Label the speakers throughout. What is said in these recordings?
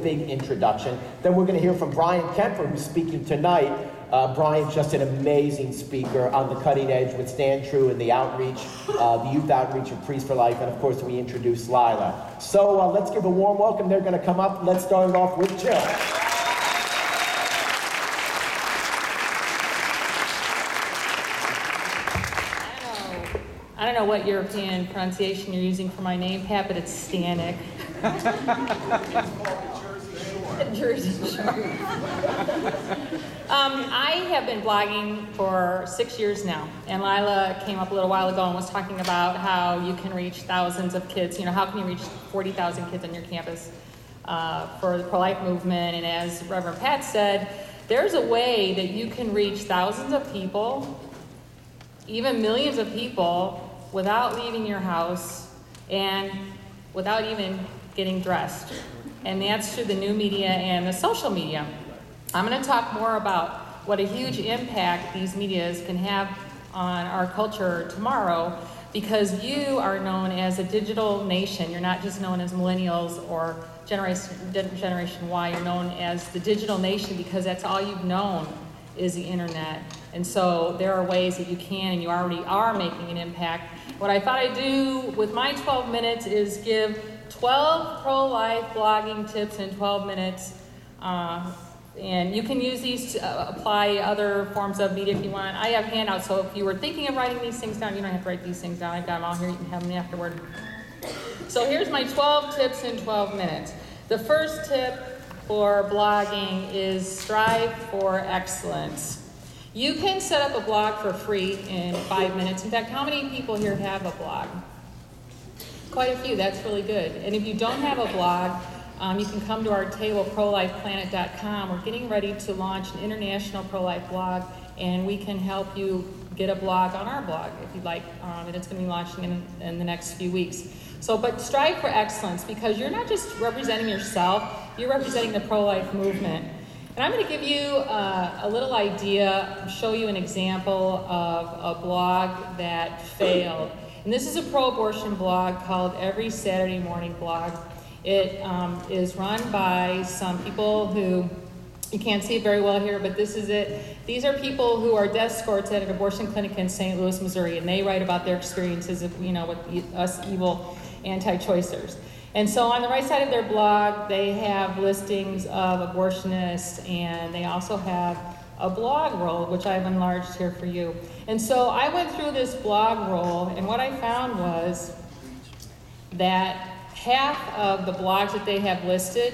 Speaker 1: big introduction. Then we're going to hear from Brian Kemper, who's speaking tonight. Brian's just an amazing speaker on the cutting edge with Stand True and the outreach, the youth outreach of Priests for Life, and of course we introduced Lila. So let's give a warm welcome. They're going to come up. Let's start it off with Jill.
Speaker 2: I don't know what European pronunciation you're using for my name, Pat, but it's Stanek. Jersey Shore. I have been blogging for 6 years now, and Lila came up a little while ago and was talking about how you can reach thousands of kids. You know, how can you reach 40,000 kids on your campus for the pro-life movement? And as Reverend Pat said, there's a way that you can reach thousands of people, even millions of people, without leaving your house and without even getting dressed. And that's through the new media and the social media. I'm going to talk more about what a huge impact these medias can have on our culture tomorrow, because you are known as a digital nation. You're not just known as millennials or Generation Y. You're known as the digital nation because that's all you've known is the internet. And so there are ways that you can, and you already are making an impact. What I thought I'd do with my 12 minutes is give 12 pro-life blogging tips in 12 minutes. And you can use these to apply other forms of media if you want. I have handouts, so if you were thinking of writing these things down, you don't have to write these things down. I've got them all here. You can have them afterward. So here's my 12 tips in 12 minutes. The first tip for blogging is strive for excellence. You can set up a blog for free in 5 minutes. In fact, how many people here have a blog? Quite a few. That's really good. And if you don't have a blog, you can come to our table, prolifeplanet.com. We're getting ready to launch an international pro-life blog, and we can help you get a blog on our blog if you'd like. And it's going to be launching in the next few weeks. So, but strive for excellence, because you're not just representing yourself, you're representing the pro-life movement. And I'm going to give you a little idea, show you an example of a blog that failed. And this is a pro-abortion blog called Every Saturday Morning Blog. It is run by some people who, you can't see it very well here, but this is it. These are people who are desk escorts at an abortion clinic in St. Louis, Missouri, and they write about their experiences of, with us evil anti-choicers. And so on the right side of their blog, they have listings of abortionists, and they also have a blog roll, which I've enlarged here for you. And so I went through this blog roll, and what I found was that half of the blogs that they have listed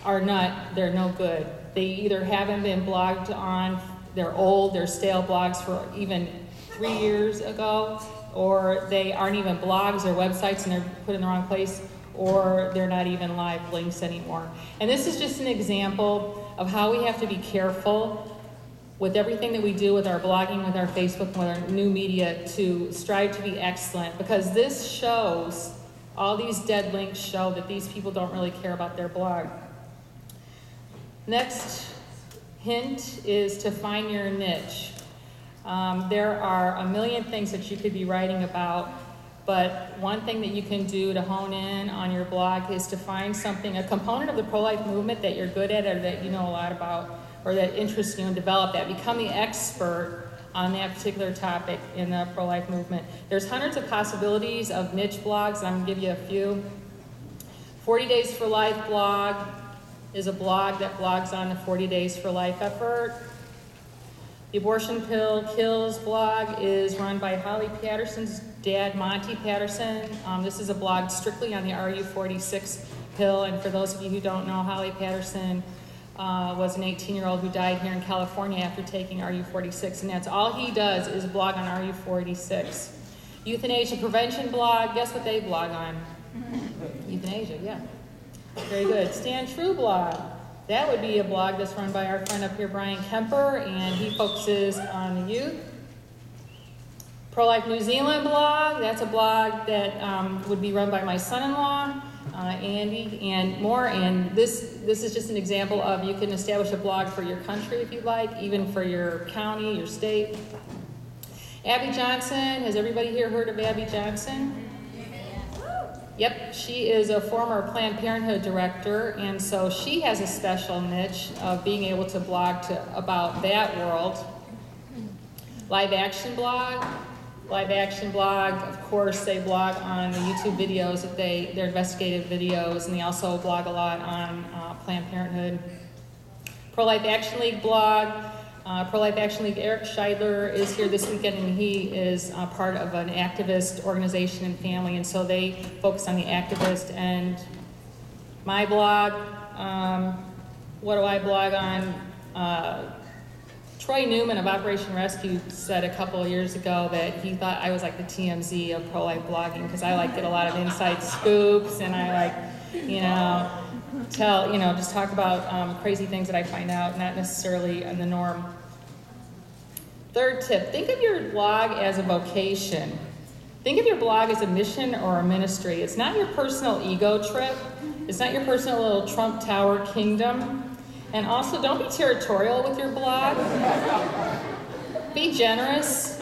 Speaker 2: they're no good. They either haven't been blogged on, they're old, they're stale blogs for even 3 years ago, or they aren't even blogs or websites and they're put in the wrong place, or they're not even live links anymore. And this is just an example of how we have to be careful with everything that we do with our blogging, with our Facebook, with our new media, to strive to be excellent, because this shows, all these dead links show that these people don't really care about their blog. Next hint is to find your niche. There are a million things that you could be writing about, but one thing that you can do to hone in on your blog is to find something, a component of the pro-life movement that you're good at or that you know a lot about or that interests you, and develop that. Become the expert on that particular topic in the pro-life movement. There's hundreds of possibilities of niche blogs. I'm going to give you a few. 40 Days for Life blog is a blog that blogs on the 40 Days for Life effort. The Abortion Pill Kills blog is run by Holly Patterson's dad, Monty Patterson. This is a blog strictly on the RU46 pill, and for those of you who don't know, Holly Patterson was an 18-year-old who died here in California after taking RU46, and that's all he does is blog on RU46. Euthanasia Prevention blog, guess what they blog on? Euthanasia, yeah. Very good. Stand True blog. That would be a blog that's run by our friend up here, Brian Kemper, and he focuses on the youth. Pro-Life New Zealand blog, that's a blog that would be run by my son-in-law, Andy, and more. And this is just an example of, you can establish a blog for your country if you'd like, even for your county, your state. Abby Johnson, has everybody here heard of Abby Johnson? Yep, she is a former Planned Parenthood director, and so she has a special niche of being able to blog about that world. Live action blog, of course, they blog on the YouTube videos that they're investigative videos, and they also blog a lot on Planned Parenthood. Pro-Life Action League blog. Pro-Life Action League, Eric Scheidler is here this weekend, and he is part of an activist organization and family, and so they focus on the activist. And my blog, what do I blog on? Troy Newman of Operation Rescue said a couple of years ago that he thought I was like the TMZ of pro-life blogging, because I get a lot of inside scoops, and I just talk about crazy things that I find out, not necessarily in the norm. Third tip, think of your blog as a vocation. Think of your blog as a mission or a ministry. It's not your personal ego trip. It's not your personal little Trump Tower kingdom. And also, don't be territorial with your blog. Be generous.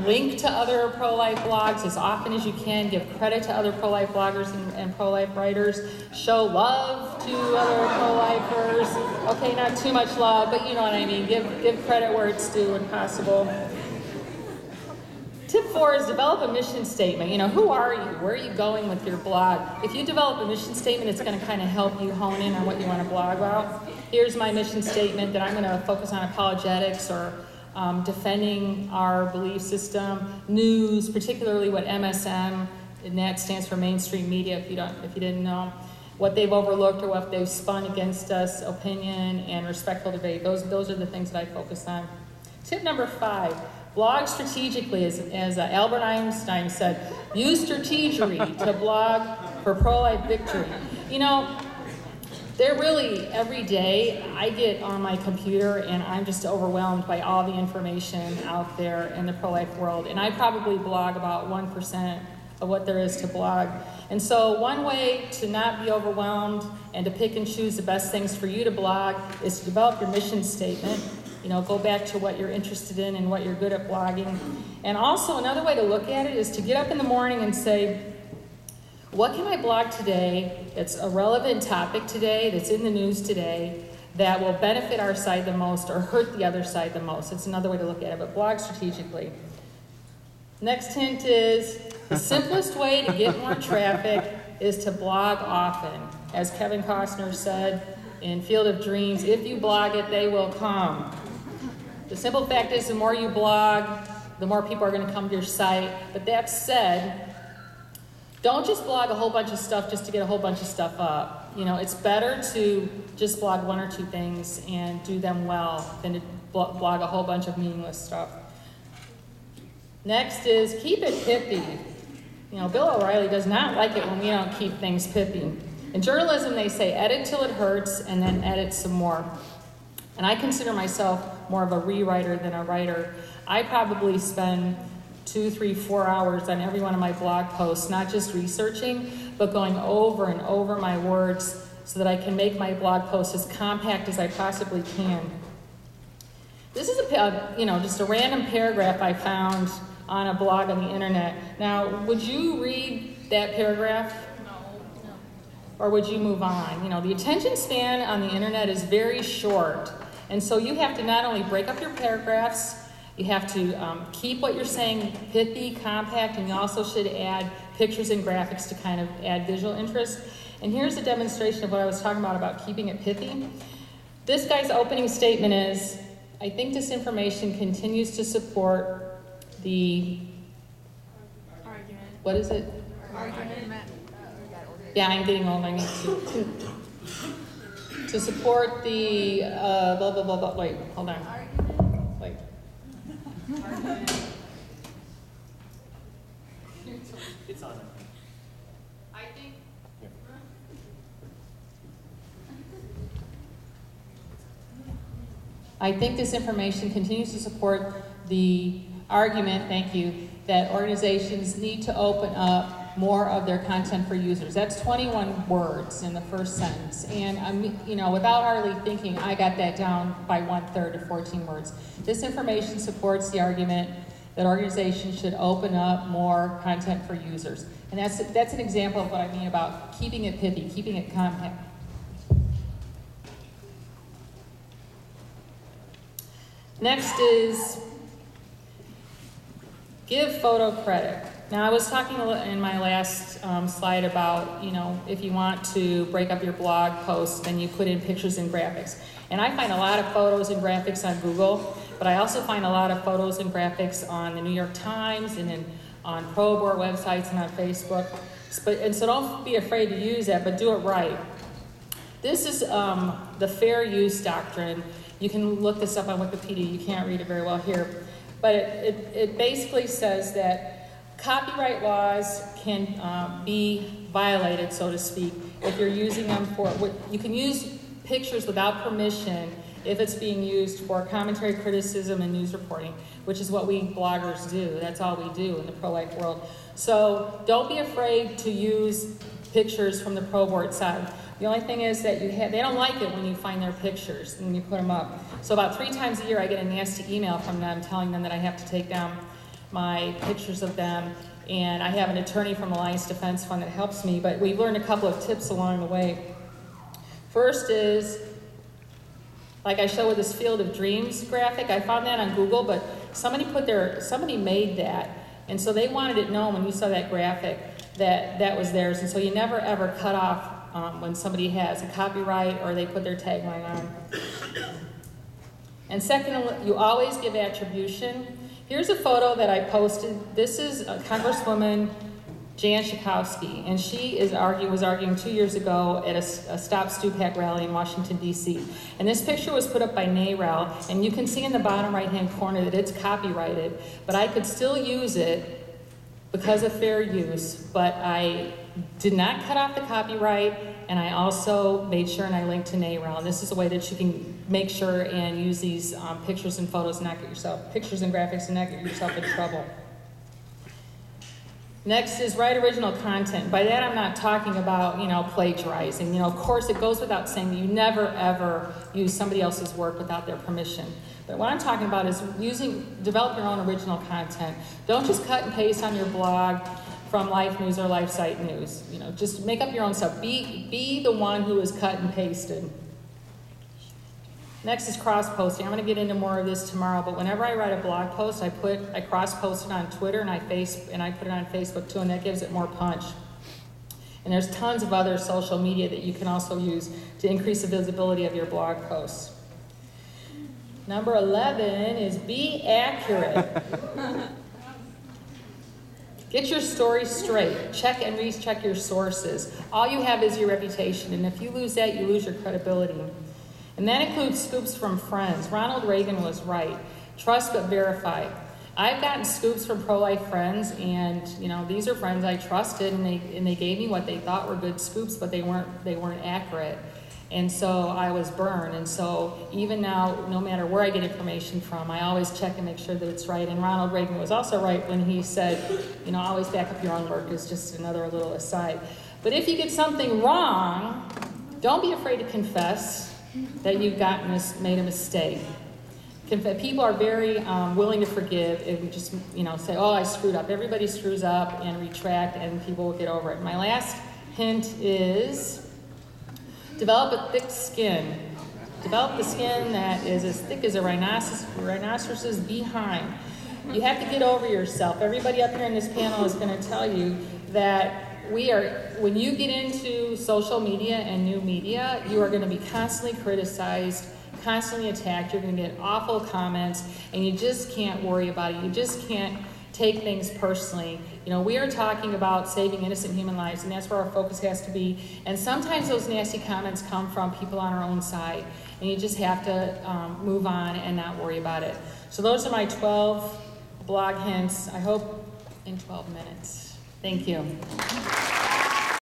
Speaker 2: Link to other pro-life blogs as often as you can. Give credit to other pro-life bloggers and pro-life writers. Show love to other pro-lifers. Okay, not too much love, but you know what I mean. Give credit where it's due and possible. Tip 4 is develop a mission statement. Who are you? Where are you going with your blog? If you develop a mission statement, it's going to kind of help you hone in on what you want to blog about. Here's my mission statement, that I'm going to focus on apologetics or defending our belief system, news, particularly what MSM, and that stands for mainstream media, if you didn't know, what they've overlooked or what they've spun against us, opinion and respectful debate. Those are the things that I focus on. Tip number 5, blog strategically, as Albert Einstein said, use strategery to blog for pro-life victory. They're really, every day, I get on my computer and I'm just overwhelmed by all the information out there in the pro-life world. And I probably blog about 1% of what there is to blog. And so one way to not be overwhelmed and to pick and choose the best things for you to blog is to develop your mission statement. Go back to what you're interested in and what you're good at blogging. And also another way to look at it is to get up in the morning and say, what can I blog today that's a relevant topic today, that's in the news today, that will benefit our side the most or hurt the other side the most? It's another way to look at it, but blog strategically. Next hint is, the simplest way to get more traffic is to blog often. As Kevin Costner said in Field of Dreams, if you blog it, they will come. The simple fact is, the more you blog, the more people are going to come to your site. But that said, don't just blog a whole bunch of stuff just to get a whole bunch of stuff up. It's better to just blog 1 or 2 things and do them well than to blog a whole bunch of meaningless stuff. Next is keep it pithy. Bill O'Reilly does not like it when we don't keep things pithy. In journalism, they say edit till it hurts and then edit some more. And I consider myself more of a rewriter than a writer. I probably spend 2, 3, 4 hours on every one of my blog posts, not just researching, but going over and over my words so that I can make my blog post as compact as I possibly can. This is just a random paragraph I found on a blog on the internet. Now, would you read that paragraph? No. Or would you move on? The attention span on the internet is very short. And so you have to not only break up your paragraphs, you have to keep what you're saying pithy, compact, and you also should add pictures and graphics to kind of add visual interest. And here's a demonstration of what I was talking about keeping it pithy. This guy's opening statement is, I think this information continues to support the argument. What is it? Argument. Yeah, I'm getting old. I need to support the blah blah blah blah. Wait, hold on. Wait.
Speaker 1: It's on it.
Speaker 2: I think this information continues to support the argument, thank you, that organizations need to open up more of their content for users. That's 21 words in the first sentence. And without hardly thinking, I got that down by 1/3 to 14 words. This information supports the argument that organizations should open up more content for users. And that's an example of what I mean about keeping it pithy, keeping it compact. Next is give photo credit. Now, I was talking in my last slide about, if you want to break up your blog posts, then you put in pictures and graphics. And I find a lot of photos and graphics on Google, but I also find a lot of photos and graphics on the New York Times and on pro board websites and on Facebook. And so don't be afraid to use that, but do it right. This is the fair use doctrine. You can look this up on Wikipedia. You can't read it very well here. But it basically says that copyright laws can be violated, so to speak, if you're using them for, you can use pictures without permission if it's being used for commentary, criticism, and news reporting, which is what we bloggers do. That's all we do in the pro-life world. So don't be afraid to use pictures from the pro board side. The only thing is that they don't like it when you find their pictures and you put them up. So about 3 times a year I get a nasty email from them telling them that I have to take down my pictures of them, and I have an attorney from Alliance Defense Fund that helps me, but we've learned a couple of tips along the way. First is, like I showed with this Field of Dreams graphic, I found that on Google, but somebody made that, and so they wanted it known when you saw that graphic that was theirs, and so you never ever cut off when somebody has a copyright or they put their tagline on. And second, you always give attribution. Here's a photo that I posted. This is Congresswoman Jan Schakowsky, and she was arguing 2 years ago at a Stop Stupak rally in Washington, D.C. And this picture was put up by NARAL, and you can see in the bottom right-hand corner that it's copyrighted, but I could still use it because of fair use, but I did not cut off the copyright, and I also made sure and I linked to NARAL. And this is a way that you can make sure and use these pictures and photos and not get yourself, pictures and graphics and not get yourself in trouble. Next is write original content. By that I'm not talking about, plagiarizing. Of course it goes without saying that you never ever use somebody else's work without their permission. But what I'm talking about is develop your own original content. Don't just cut and paste on your blog from Life News or LifeSite News. Just make up your own stuff. Be the one who is cut and pasted. Next is cross-posting. I'm going to get into more of this tomorrow, but whenever I write a blog post, I cross-post it on Twitter and I put it on Facebook too, and that gives it more punch. And there's tons of other social media that you can also use to increase the visibility of your blog posts. Number 11 is be accurate. Get your story straight. Check and recheck your sources. All you have is your reputation, and if you lose that, you lose your credibility. And that includes scoops from friends. Ronald Reagan was right. Trust but verify. I've gotten scoops from pro-life friends, and these are friends I trusted, and they gave me what they thought were good scoops, but they weren't accurate. And so I was burned. And so even now, no matter where I get information from, I always check and make sure that it's right. And Ronald Reagan was also right when he said, always back up your own work, is just another little aside. But if you get something wrong, don't be afraid to confess that you've made a mistake. People are very willing to forgive if you just say, oh, I screwed up. Everybody screws up, and retract, and people will get over it. My last hint is develop a thick skin. Develop the skin that is as thick as a rhinoceros's behind. You have to get over yourself. Everybody up here in this panel is going to tell you that when you get into social media and new media, you are going to be constantly criticized, constantly attacked. You're going to get awful comments, and you just can't worry about it. You just can't take things personally. We are talking about saving innocent human lives, and that's where our focus has to be. And sometimes those nasty comments come from people on our own side, and you just have to move on and not worry about it. So those are my 12 blog hints, I hope in 12 minutes. Thank you.